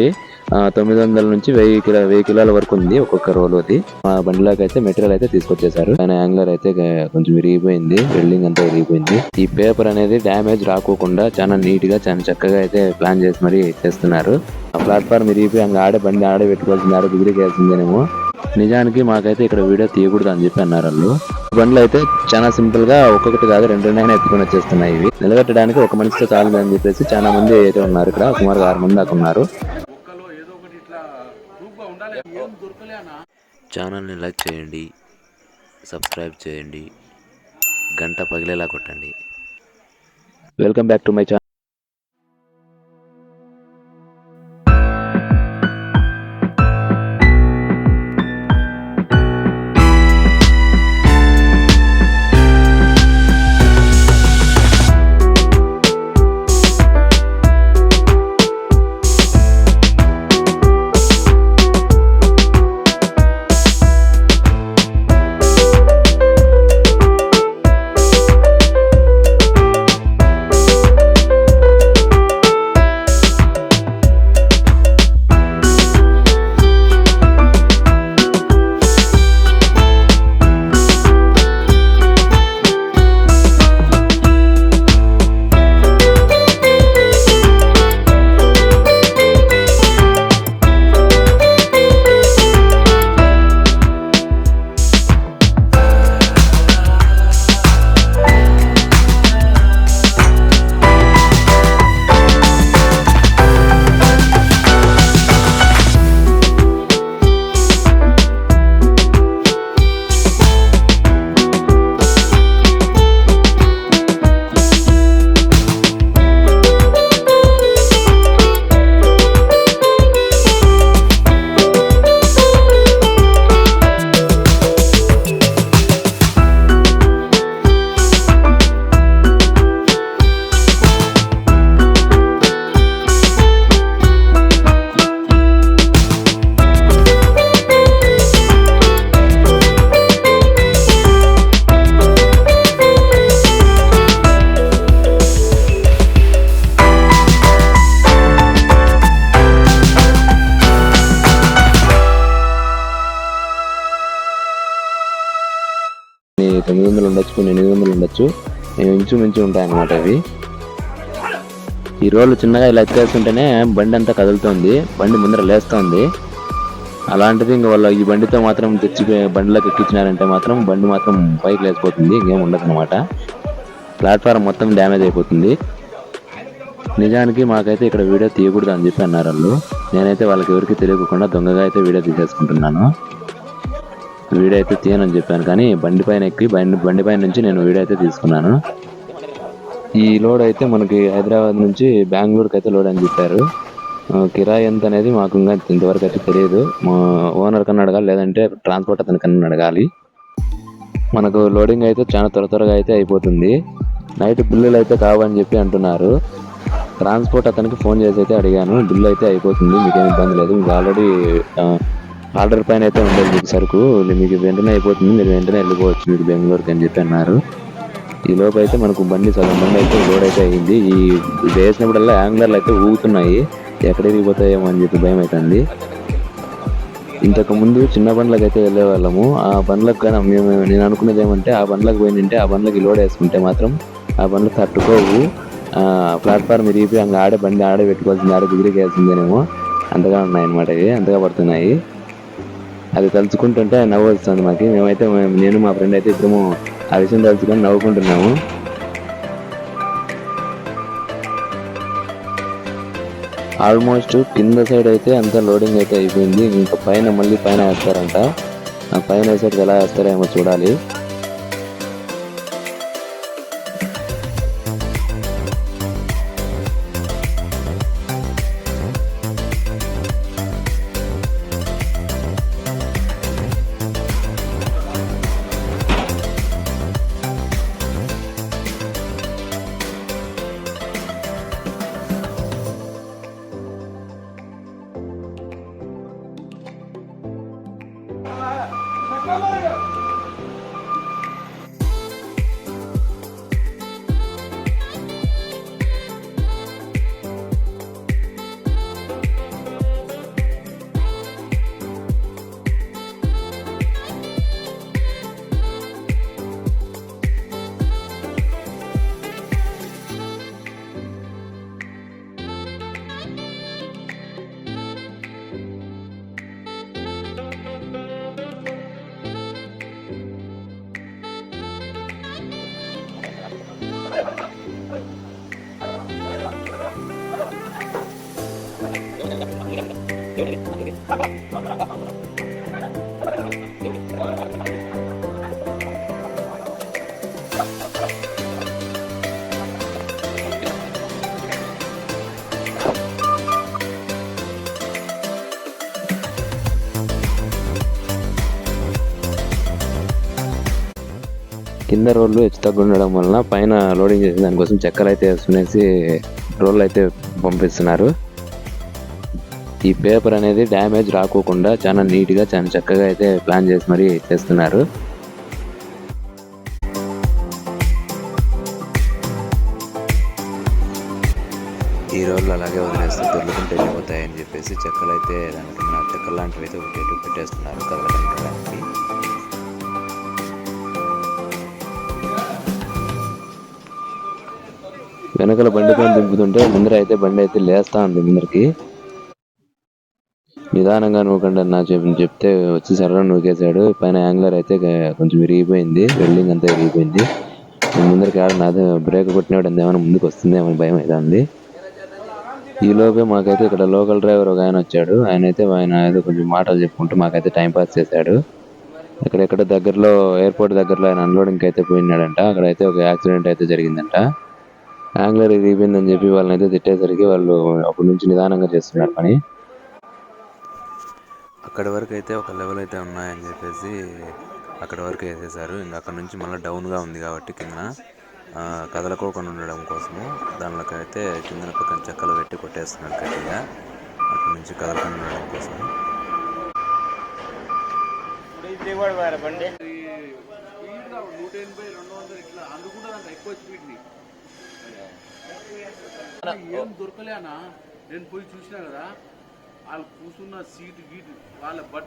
900 నుంచి 1000 కిలోల వరకు ఉంది ఒక్కొక్క రోలు. అది ఆ బండిలోకి అయితే మెటీరియల్ అయితే తీసుకొచ్చేసారు. కానీ యాంగ్లర్ అయితే కొంచెం విరిగిపోయింది, వెల్డింగ్ అంతా విరిగిపోయింది. ఈ పేపర్ అనేది డ్యామేజ్ రాకోకుండా చాలా నీట్ గా చాలా చక్కగా అయితే ప్లాన్ చేసి మరీ చేస్తున్నారు. ఆ ప్లాట్ఫామ్ విరిగిపోయి ఆడే బండి ఆడే పెట్టుకోవాల్సింది, ఆడే దిగిరికేయాల్సిందేనేమో. నిజానికి మాకైతే ఇక్కడ వీడియో తీయకూడదు అని చెప్పి అన్నారు వాళ్ళు. బండ్లు అయితే చాలా సింపుల్ గా ఒక్కొక్కటి కాదు 2 ఎత్తుకొని వచ్చేస్తున్నాయి. ఇవి నిలబెట్టడానికి ఒక మనిషితో చాలు అని చెప్పేసి చాలా మంది అయితే ఉన్నారు. ఇక్కడ సుమారు 6 మంది దాకా ఉన్నారు. ఛానల్ని లైక్ చేయండి, సబ్స్క్రైబ్ చేయండి, గంట పగిలేలా కొట్టండి. Welcome back to my channel. ఉండొచ్చు, 800 ఉండొచ్చు, ఇంచుమించు ఉంటాయన్నమాట ఇవి. ఈ రోడ్లు చిన్నగా ఇలా ఎత్తేస్తుంటేనే బండి అంతా కదులుతుంది, బండి ముందర లేస్తుంది. అలాంటిది ఇంక వాళ్ళు ఈ బండితో మాత్రం తెచ్చి బండిలోకి ఎక్కించినారంటే మాత్రం బండి మాత్రం పైకి లేచిపోతుంది, ఇంకేం ఉండదు అనమాట. ప్లాట్ఫారం మొత్తం డ్యామేజ్ అయిపోతుంది. నిజానికి మాకైతే ఇక్కడ వీడియో తీయకూడదు అని చెప్పి అన్నారు వాళ్ళు. నేనైతే వాళ్ళకి ఎవరికి తెలియకుండా దొంగగా అయితే వీడియో తీసేసుకుంటున్నాను. వీడియో అయితే తీయనని చెప్పాను, కానీ బండి పైన ఎక్కి బండి పైన నుంచి నేను వీడియో అయితే తీసుకున్నాను. ఈ లోడ్ అయితే మనకి హైదరాబాద్ నుంచి బెంగళూరుకి అయితే లోడ్ అని చెప్పారు. కిరాయి ఎంత అనేది మాకు ఇంకా ఇంతవరకు అయితే తెలియదు. మా ఓనర్ కన్నా అడగాలి, లేదంటే ట్రాన్స్పోర్ట్ అతని కన్నా అడగాలి. మనకు లోడింగ్ అయితే చాలా త్వరగా అయితే అయిపోతుంది. నైట్ బిల్లులు అయితే కావని చెప్పి అంటున్నారు. ట్రాన్స్పోర్ట్ అతనికి ఫోన్ చేసి అయితే అడిగాను, బిల్లు అయితే అయిపోతుంది, మీకేం ఇబ్బంది లేదు, మీకు ఆల్రెడీ ఆర్డర్ పైన అయితే ఉండదు మీకు సరుకు, మీకు వెంటనే అయిపోతుంది, మీరు వెంటనే వెళ్ళిపోవచ్చు మీకు బెంగళూరుకి అని చెప్పి అన్నారు. ఈ లోపు అయితే మనకు సగం బండి అయితే లోడ్ అయితే అయ్యింది. ఈ వేసినప్పుడల్లా యాంగ్లర్లు అయితే ఊగుతున్నాయి, ఎక్కడ ఎరిగిపోతాయేమో అని చెప్పి భయం అవుతుంది. ఇంతకు ముందు చిన్న బండ్లకు అయితే వెళ్ళే వాళ్ళము. ఆ బండ్లకు కానీ నేను అనుకునేది ఏమంటే, ఆ బండ్లకు పోయిందంటే ఆ బండ్లకి లోడ్ వేసుకుంటే మాత్రం ఆ బండ్లు తట్టుకోవు, ప్లాట్ఫామ్ విరిగిపోయి ఆడే బండి ఆడే పెట్టుకోవాల్సింది, ఆడే దిగిరికి వేయాల్సిందేనేమో, అంతగా ఉన్నాయన్నమాట. ఇవి అంతగా పడుతున్నాయి. అది తలుచుకుంటుంటే నవ్వు వస్తుంది మాకు. నేను మా ఫ్రెండ్ అయితే ఇద్దరము ఆ విషయం తలుచుకొని నవ్వుకుంటున్నాము. ఆల్మోస్ట్ కింద సైడ్ అయితే అంతా లోడింగ్ అయితే అయిపోయింది. ఇంకా మళ్ళీ పైన వేస్తారంట. ఆ పైన వేసేటికి ఎలా వేస్తారో ఏమో చూడాలి. కింద రోడ్లు హెచ్చు తగ్గు ఉండడం వలన పైన లోడింగ్ చేసిన దానికోసం చెక్కలు అయితే వేసుకునేసి రోడ్లు అయితే పంపిస్తున్నారు. ఈ పేపర్ అనేది డ్యామేజ్ రాకోకుండా చాలా నీట్గా చాలా చక్కగా అయితే ప్లాన్ చేసి మరీ చేస్తున్నారు. ఈ రోడ్లు అలాగే వదిలేస్తే దొర్లుకుంటూ వెళ్ళిపోతాయని చెప్పేసి చెక్కలు అయితే దానికి చెక్కలు లాంటివి అయితే ఒకటి పెట్టేస్తున్నారు కదలడానికి. వెనకల బండి పైన దింపుతుంటే ముందర అయితే బండి అయితే లేస్తా ఉంది ముందరికి. నిదానంగా నూకండి అన్న చెప్తే వచ్చి సర్ర నూకేశాడు. పైన యాంగ్లర్ అయితే కొంచెం విరిగిపోయింది, వెల్డింగ్ అంతా విరిగిపోయింది. ముందరికి నాది బ్రేక్ కొట్టినాడు ఏమైనా ముందుకు వస్తుందేమో భయం అయితే ఉంది. ఈ లోపే మాకైతే ఇక్కడ లోకల్ డ్రైవర్ ఒక ఆయన వచ్చాడు. ఆయన ఏదో కొంచెం మాటలు చెప్పుకుంటూ మాకైతే టైం పాస్ చేశాడు. ఎక్కడెక్కడ దగ్గరలో ఎయిర్పోర్ట్ దగ్గరలో ఆయన అన్లోడింగ్ అయితే పోయినాడంట. అక్కడైతే ఒక యాక్సిడెంట్ అయితే జరిగిందంట. యాంగ్లర్ విరిగిపోయిందని చెప్పి వాళ్ళని అయితే తిట్టేసరికి వాళ్ళు అప్పటి నుంచి నిదానంగా చేస్తున్నారు పని. అక్కడి వరకు అయితే ఒక లెవెల్ అయితే ఉన్నాయని చెప్పేసి అక్కడ వరకు వేసేసారు. ఇంకా అక్కడ నుంచి మళ్ళీ డౌన్గా ఉంది కాబట్టి కింద కదలకోకుండా ఉండడం కోసము దానిలోకి అయితే కింద పక్కన చెక్కలు పెట్టి కొట్టేస్తున్నారు గట్టిగా, అక్కడ నుంచి కదలకుండా ఉండడం కోసము.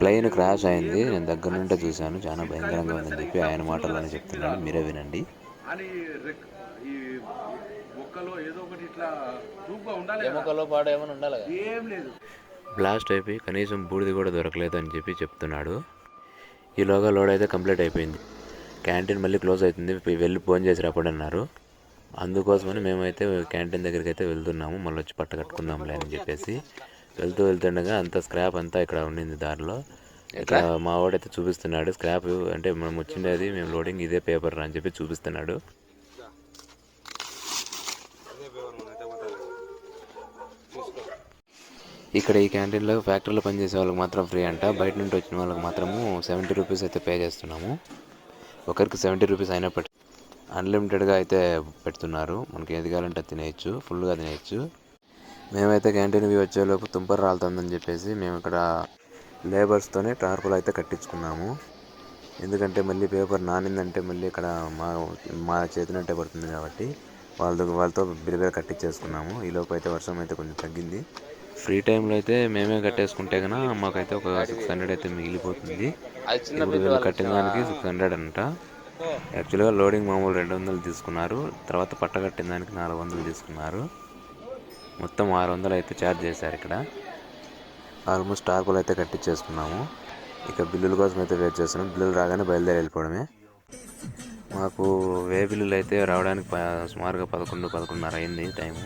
ప్లెయిన్ క్రాష్ అయింది. నేను దగ్గర నుండి చూశాను, చాలా భయంకరంగా ఉందని చెప్పి ఆయన మాటల్లోనే చెప్తున్నాను, మీరే వినండి. బ్లాస్ట్ అయిపోయి కనీసం బూడిది కూడా దొరకలేదు అని చెప్పి చెప్తున్నాడు. ఈలోగా లోడ్ అయితే కంప్లీట్ అయిపోయింది. క్యాంటీన్ మళ్ళీ క్లోజ్ అవుతుంది, వెళ్ళి ఫోన్ చేసి రాపడన్నారు. అందుకోసమని మేమైతే క్యాంటీన్ దగ్గరికి అయితే వెళ్తున్నాము. మళ్ళీ వచ్చి పట్ట కట్టుకుందాంలే అని చెప్పేసి వెళ్తుండగా అంత స్క్రాప్ అంతా ఇక్కడ ఉండింది దారిలో. ఇక్కడ మా వాడైతే చూపిస్తున్నాడు స్క్రాప్ అంటే మనం వచ్చిండేది మేము లోడింగ్ ఇదే పేపర్ అని చెప్పి చూపిస్తున్నాడు. ఇక్కడ ఈ క్యాంటీన్లో ఫ్యాక్టరీలో పనిచేసే వాళ్ళకి మాత్రం ఫ్రీ అంట. బయట నుండి వచ్చిన వాళ్ళకి మాత్రము 70 రూపీస్ అయితే పే చేస్తున్నాము. ఒకరికి 70 రూపీస్ అయినప్పటికీ అన్లిమిటెడ్గా అయితే పెడుతున్నారు. మనకి ఏది కావాలంటే తినేయచ్చు, ఫుల్గా తినేయచ్చు. మేమైతే క్యాంటీన్కి వచ్చేలోపు తుంపర రాలుతుందని చెప్పేసి మేము ఇక్కడ లేబర్స్తోనే టార్పులు అయితే కట్టించుకున్నాము. ఎందుకంటే మళ్ళీ పేపర్ నానిందంటే మళ్ళీ ఇక్కడ మా చేతినట్టే పడుతుంది కాబట్టి వాళ్ళతో బిరిబిర కట్టించేసుకున్నాము. ఈలోపు అయితే వర్షం అయితే కొంచెం తగ్గింది. ఫ్రీ టైంలో అయితే మేమే కట్టేసుకుంటే కన్నా మాకైతే ఒక 600 అయితే మిగిలిపోతుంది. ఇప్పుడు వీళ్ళు కట్టిన దానికి 600 అంట. యాక్చువల్గా లోడింగ్ మామూలు 200 తీసుకున్నారు, తర్వాత పట్ట కట్టిన దానికి 400 తీసుకున్నారు. మొత్తం 600 అయితే ఛార్జ్ చేశారు. ఇక్కడ ఆల్మోస్ట్ టార్పులు అయితే కట్టించేసుకున్నాము. ఇక బిల్లుల కోసం అయితే వెయిట్ చేస్తున్నాం. బిల్లులు రాగానే బయలుదేరి వెళ్ళిపోవడమే. మాకు బిల్లులు అయితే రావడానికి సుమారుగా 11-11:30 అయింది టైము.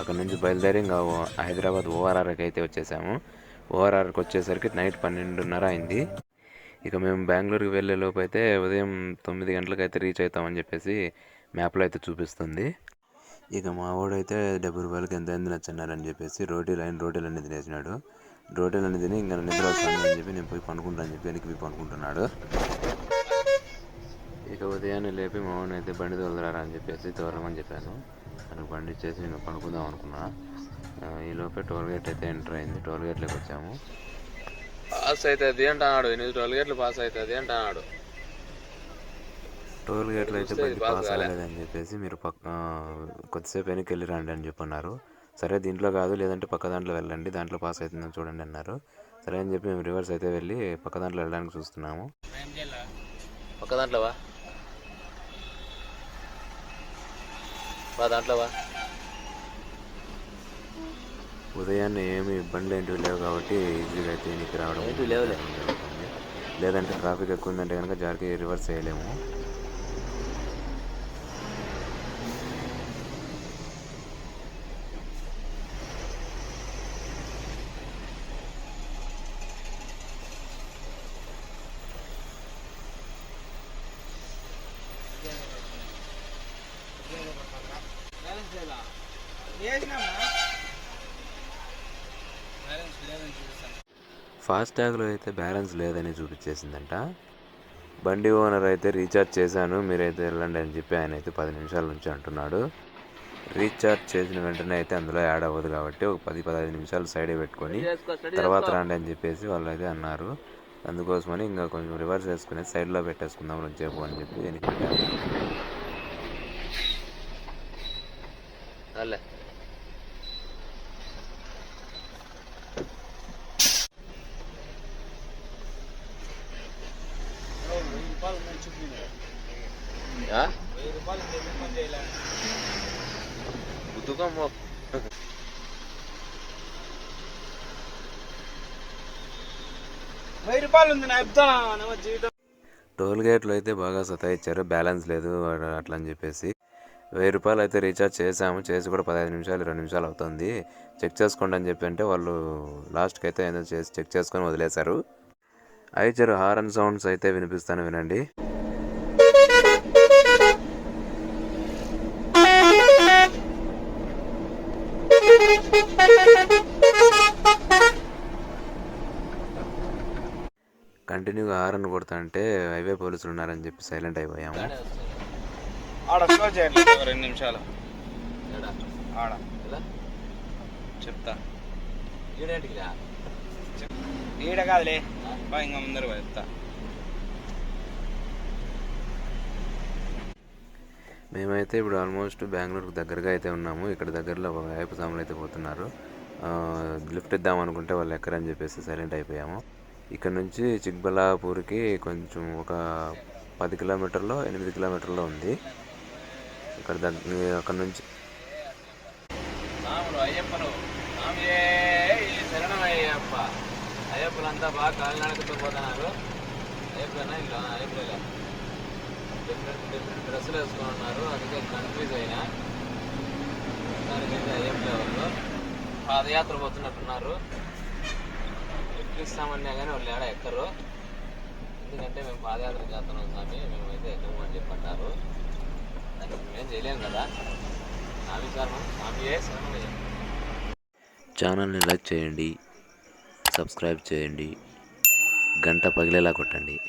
అక్కడ నుంచి బయలుదేరి ఇంకా హైదరాబాద్ ఓఆర్ఆర్కి అయితే వచ్చేసాము. ఓఆర్ఆర్కి వచ్చేసరికి నైట్ 12:30 అయింది. ఇక మేము బెంగళూరుకి వెళ్ళే లోపు అయితే ఉదయం 9 గంటలకు అయితే రీచ్ అవుతామని చెప్పేసి మ్యాప్లో అయితే చూపిస్తుంది. ఇక మా వాడైతే 70 రూపాయలకి ఎంత అయింది నచ్చన్నారని చెప్పేసి రోటీలు అన్ని తినేసినాడు. రోటీలు అన్ని తిని ఇంకా నిద్ర వస్తుంది అని చెప్పి నేను పోయి పనుకుంటాను చెప్పి వెనక్కి పోయి పనుకుంటున్నాడు. ఇక ఉదయాన్నే లేపి మా వాడిని అయితే బండి తోలరా అని చెప్పేసి తోలమని చెప్పాను. తనకు బండి ఇచ్చేసి నేను పనుకుందాం అనుకున్నా. ఈ లోపే టోల్గేట్ అయితే ఎంటర్ అయింది. టోల్గేట్లోకి వచ్చాము. పాస్ అవుతుంది అంటున్నాడు, 8 టోల్గేట్లు పాస్ అవుతుంది అంటున్నాడు. టోల్గేట్లు అయితే బండి పాస్ అవ్వలేదని చెప్పేసి మీరు కొద్దిసేపు వెనక్కి వెళ్ళి రండి అని చెప్పన్నారు. సరే దీంట్లో కాదు లేదంటే పక్క దాంట్లో వెళ్ళండి, దాంట్లో పాస్ అవుతుందని చూడండి అన్నారు. సరే అని చెప్పి మేము రివర్స్ అయితే వెళ్ళి పక్క దాంట్లో వెళ్ళడానికి చూస్తున్నాము. పక్క దాంట్లోవా దాంట్లోవా ఉదయాన్నే ఏమి ఇబ్బందులు ఏంటివి లేవు కాబట్టి ఈజీగా అయితే ఇంటికి రావడం లేవులే. లేదంటే ట్రాఫిక్ ఎక్కువ ఉందంటే కనుక జారికి రివర్స్ చేయలేము. ఫాస్టాగ్లో అయితే బ్యాలెన్స్ లేదని చూపించేసిందంట. బండి ఓనర్ అయితే రీఛార్జ్ చేశాను మీరైతే వెళ్ళండి అని చెప్పి ఆయన అయితే 10 నిమిషాల నుంచి అంటున్నాడు. రీఛార్జ్ చేసిన వెంటనే అయితే అందులో యాడ్ అవ్వదు కాబట్టి ఒక 10-15 నిమిషాలు సైడే పెట్టుకొని తర్వాత రాండి అని చెప్పేసి వాళ్ళు అయితే అన్నారు. అందుకోసమని ఇంకా కొంచెం రివర్స్ వేసుకుని సైడ్లో పెట్టేసుకుందాం వచ్చేపు అని చెప్పి వెనక్కి పెట్టాను. టోల్ గేట్లు అయితే బాగా సతాయిచ్చారు, బ్యాలెన్స్ లేదు అట్లా అని చెప్పేసి. 1000 రూపాయలు అయితే రీఛార్జ్ చేసాము, చేసి కూడా 15 నిమిషాలు 20 నిమిషాలు అవుతుంది, చెక్ చేసుకోండి అని చెప్పి అంటే వాళ్ళు లాస్ట్కి అయితే ఏదో చేసి చెక్ చేసుకొని వదిలేశారు. ఐచర్ హారన్ సౌండ్స్ అయితే వినిపిస్తాను వినండి. కంటిన్యూగా హారన్ కొడతా అంటే హైవే పోలీసులు ఉన్నారని చెప్పి సైలెంట్ అయిపోయాము. నిమిషాలు చెప్తా ఈడ కాదులే ఇంకా ముందర చెప్తా. మేమైతే ఇప్పుడు ఆల్మోస్ట్ బెంగళూరుకు దగ్గరగా అయితే ఉన్నాము. ఇక్కడ దగ్గరలో అయ్యప్ప స్వాములు అయితే పోతున్నారు. లిఫ్ట్ ఇద్దాం అనుకుంటే వాళ్ళు ఎక్కరని చెప్పేసి సైలెంట్ అయిపోయాము. ఇక్కడ నుంచి చిక్బల్లాపూర్కి కొంచెం ఒక 10 కిలోమీటర్లో 8 కిలోమీటర్లో ఉంది. అక్కడ నుంచి అయ్యప్పలంతా బాగా కాలినడకతో పోతున్నారు. అయ్యప్పలైనా ఇలా అయ్యప్పలే డిఫరెంట్ డ్రెస్సులు వేసుకొని ఉన్నారు. అందుకే కన్ఫ్యూజ్ అయినా. దానికైతే అయ్యప్పలే వాళ్ళు పాదయాత్ర పోతున్నట్టున్నారు. ఎక్కిస్తామన్నా కానీ వాళ్ళు ఏడా ఎక్కరు. ఎందుకంటే మేము పాదయాత్ర చేస్తున్నాం స్వామి, మేమైతే ఎక్కము అని చెప్పంటారు. దానికి మేమేం చేయలేము కదా. స్వామి శరణం, స్వామియే శరణమయ్య. ఛానల్ని లైక్ చేయండి, సబ్స్క్రైబ్ చేయండి, గంట పగిలేలా కొట్టండి.